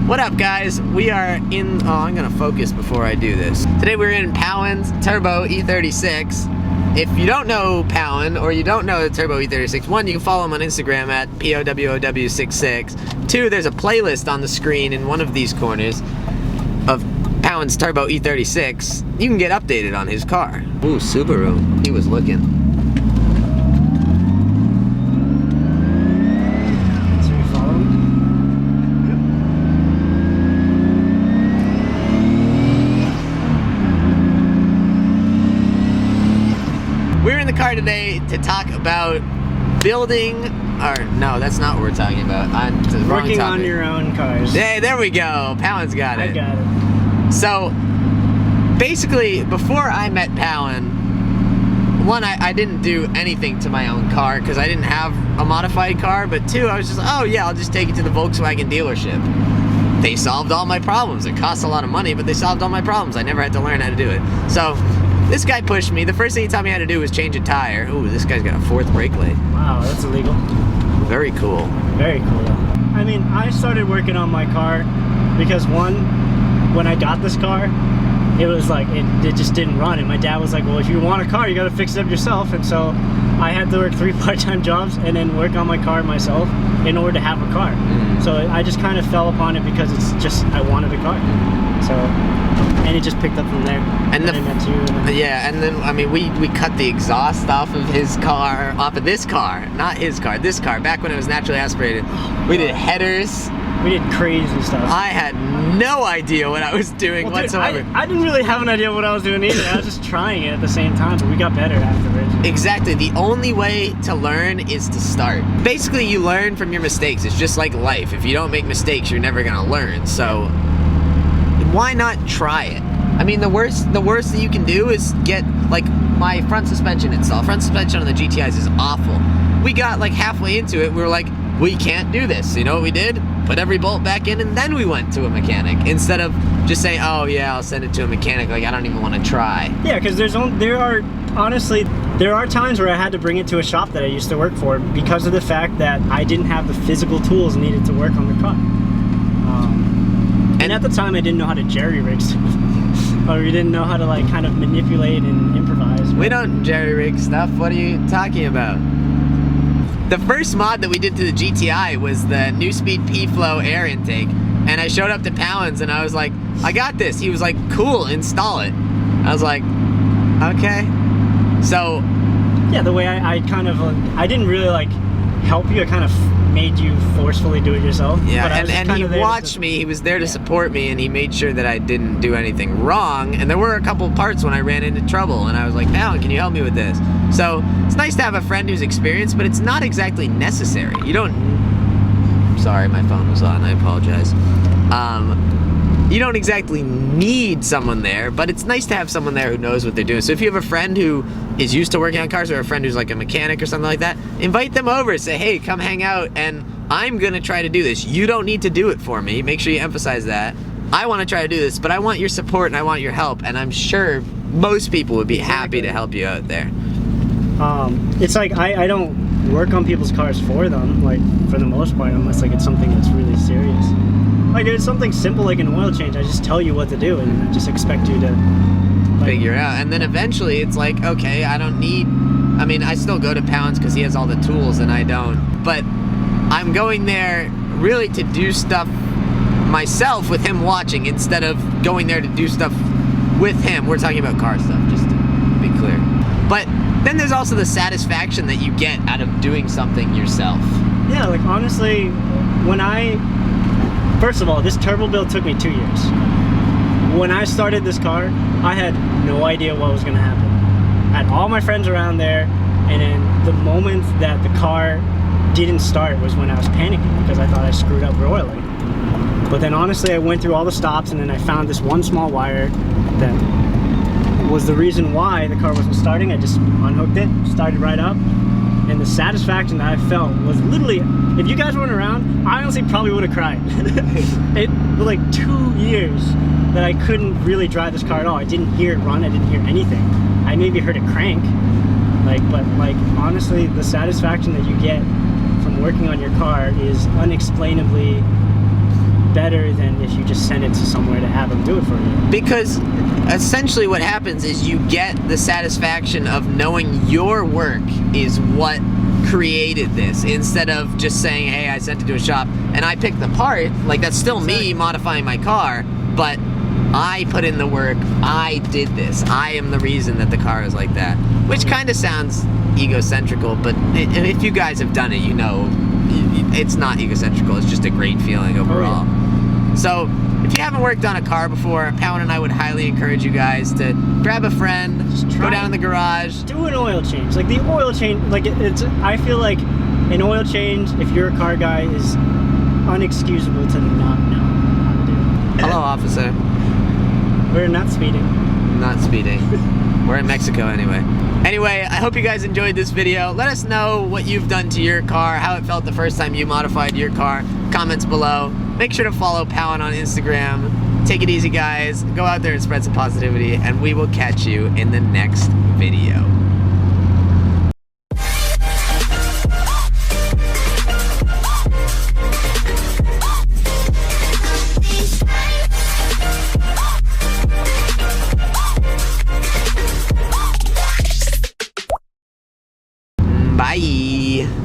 What up, guys? We are in, oh, I'm gonna focus before I do this. Today we're in Powin's Turbo E36. If you don't know Powin, or you don't know the Turbo E36, one, you can follow him on Instagram at POWOW66. Two, there's a playlist on the screen in one of these corners of Powin's Turbo E36. You can get updated on his car. Ooh, Subaru. He was looking. We're in the car today to talk about building, or no, that's not what we're talking about. Working on your own cars. Hey, there we go. Powin's got it. I got it. So, basically, before I met Powin, one, I didn't do anything to my own car because I didn't have a modified car, but two, I was just, oh yeah, I'll just take it to the Volkswagen dealership. They solved all my problems. It cost a lot of money, but they solved all my problems. I never had to learn how to do it. So, this guy pushed me. The first thing he taught me how to do was change a tire. Ooh, this guy's got a 4th brake light. Wow, that's illegal. Very cool. Very cool. I mean, I started working on my car because one, when I got this car, it was like, it just didn't run. And my dad was like, well, if you want a car, you got to fix it up yourself. And so I had to work 3 part-time jobs and then work on my car myself in order to have a car. So I just kind of fell upon it because it's just, I wanted a car. So, and it just picked up from there. And then I met you. Yeah, and then, I mean, we cut the exhaust off of his car, off of this car, not his car, this car, back when it was naturally aspirated. We did headers. We did crazy stuff. I had no idea what I was doing whatsoever. I didn't really have an idea what I was doing either. I was just trying it at the same time, but we got better afterwards. Exactly. The only way to learn is to start. Basically, you learn from your mistakes. It's just like life. If you don't make mistakes, you're never gonna learn. So why not try it? I mean, the worst that you can do is get, like, my front suspension installed. Front suspension on the GTIs is awful. We got like halfway into it, we were like, we can't do this. You know what we did? Put every bolt back in, and then we went to a mechanic instead of just saying, oh yeah, I'll send it to a mechanic. Like, I don't even want to try. Yeah, because there are times where I had to bring it to a shop that I used to work for because of the fact that I didn't have the physical tools needed to work on the car. And at the time, I didn't know how to jerry-rig stuff. Or we didn't know how to, like, kind of manipulate and improvise. We don't jerry-rig stuff. What are you talking about? The first mod that we did to the GTI was the Neuspeed P-flo air intake. And I showed up to Powin's and I was like, I got this. He was like, cool, install it. I was like, okay. So, yeah, the way I kind of, I didn't really, like, help you. I kind of made you forcefully do it yourself. Yeah, and he watched me. He was there to support me, and he made sure that I didn't do anything wrong. And there were a couple parts when I ran into trouble, and I was like, Alan, can you help me with this? So it's nice to have a friend who's experienced, but it's not exactly necessary. You don't... Sorry, my phone was on. I apologize. You don't exactly need someone there, but it's nice to have someone there who knows what they're doing. So if you have a friend who is used to working on cars, or a friend who's like a mechanic or something like that, invite them over. Say, hey, come hang out, and I'm gonna try to do this. You don't need to do it for me. Make sure you emphasize that. I want to try to do this, but I want your support and I want your help, and I'm sure most people would be happy to help you out there. It's like I don't work on people's cars for them, like, for the most part, unless like it's something that's really serious. Like, it's something simple like an oil change. I just tell you what to do, and I just expect you to, like, figure it out. And then eventually it's like, okay, I don't need, I mean, I still go to Powin's because he has all the tools and I don't, but I'm going there really to do stuff myself with him watching instead of going there to do stuff with him. We're talking about car stuff, just to be clear. But then there's also the satisfaction that you get out of doing something yourself. Yeah, like, honestly, first of all, this turbo build took me 2 years. When I started this car, I had no idea what was gonna happen. I had all my friends around there, and then the moment that the car didn't start was when I was panicking because I thought I screwed up royally. But then honestly, I went through all the stops, and then I found this one small wire that was the reason why the car wasn't starting. I just unhooked it, started right up, and the satisfaction that I felt was literally, if you guys weren't around, I honestly probably would have cried. It was like 2 years that I couldn't really drive this car at all. I didn't hear it run, I didn't hear anything. I maybe heard it crank, but honestly, the satisfaction that you get from working on your car is unexplainably better than if you just send it to somewhere to have them do it for you. Because essentially what happens is you get the satisfaction of knowing your work is what created this, instead of just saying, hey, I sent it to a shop and I picked the part. Like, that's still me modifying my car, but I put in the work, I did this, I am the reason that the car is like that. Which kind of sounds egocentrical, but if you guys have done it, you know it's not egocentrical, it's just a great feeling overall. So if you haven't worked on a car before, Powen and I would highly encourage you guys to grab a friend, go down in the garage, do an oil change. Like the oil change, like it's, I feel like an oil change, if you're a car guy, is unexcusable to not know how to do it. Hello, officer. We're not speeding. Not speeding. We're in Mexico anyway. Anyway, I hope you guys enjoyed this video. Let us know what you've done to your car, how it felt the first time you modified your car. Comments below. Make sure to follow Powen on Instagram. Take it easy, guys. Go out there and spread some positivity, and we will catch you in the next video.